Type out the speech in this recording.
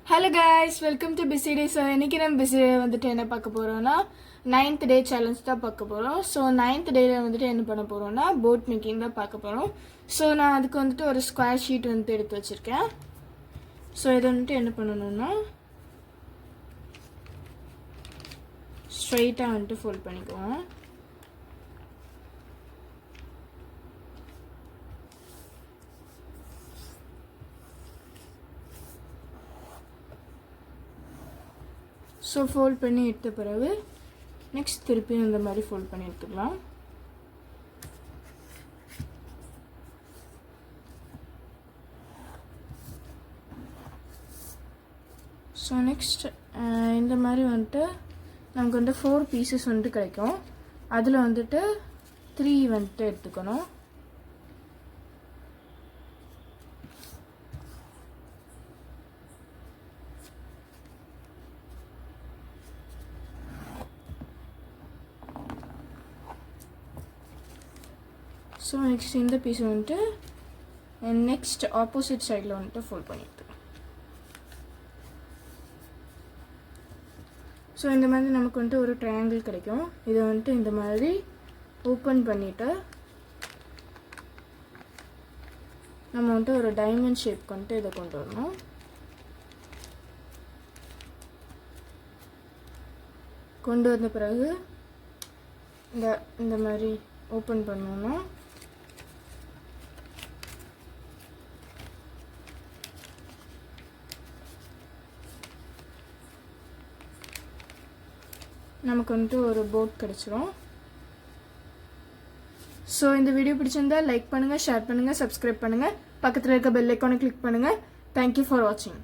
Hello guys, welcome to busy day. So இன்றைக்கி நம்ம busy டே வந்துட்டு என்ன பார்க்க போகிறோன்னா 9th டே சேலஞ்ச் தான் பார்க்க போகிறோம். ஸோ 9th டேயில் வந்துட்டு என்ன பண்ண போகிறோன்னா போட் மேக்கிங் தான் பார்க்க போகிறோம். ஸோ நான் அதுக்கு வந்துட்டு ஒரு ஸ்கொயர் ஷீட் வந்துட்டு எடுத்து வச்சுருக்கேன். ஸோ இதை வந்துட்டு என்ன பண்ணணும்னா ஸ்ட்ரைட்டாக வந்துட்டு ஃபோல்ட் பண்ணிக்குவோம். ஸோ ஃபோல்ட் பண்ணி எடுத்த பிறகு நெக்ஸ்ட் திருப்பி இந்த மாதிரி ஃபோல்ட் பண்ணி எடுத்துக்கலாம். ஸோ நெக்ஸ்ட் இந்த மாதிரி வந்துட்டு நமக்கு வந்துட்டு 4 பீசஸ் வந்துட்டு கிடைக்கும். அதில் வந்துட்டு 3 வந்துட்டு எடுத்துக்கணும். ஸோ நெக்ஸ்ட் இந்த பீஸ் வந்துட்டு நெக்ஸ்ட் ஆப்போசிட் சைடில் வந்துட்டு ஃபோல்ட் பண்ணிட்டு, ஸோ இந்த மாதிரி நமக்கு வந்துட்டு ஒரு ட்ரையாங்கிள் கிடைக்கும். இதை வந்துட்டு இந்த மாதிரி ஓப்பன் பண்ணிவிட்டு நம்ம வந்துட்டு ஒரு டைமண்ட் ஷேப்க்கு வந்துட்டு இதை கொண்டு வரணும். கொண்டு வந்த பிறகு இந்த மாதிரி ஓப்பன் பண்ணோன்னா நமக்கு வந்துட்டு ஒரு போட் கிடச்சிரும். ஸோ இந்த வீடியோ பிடிச்சிருந்தா லைக் பண்ணுங்கள், ஷேர் பண்ணுங்கள், சப்ஸ்கிரைப் பண்ணுங்கள், பக்கத்தில் இருக்க பெல் ஐக்கானை கிளிக் பண்ணுங்கள். தேங்க்யூ ஃபார் வாட்சிங்.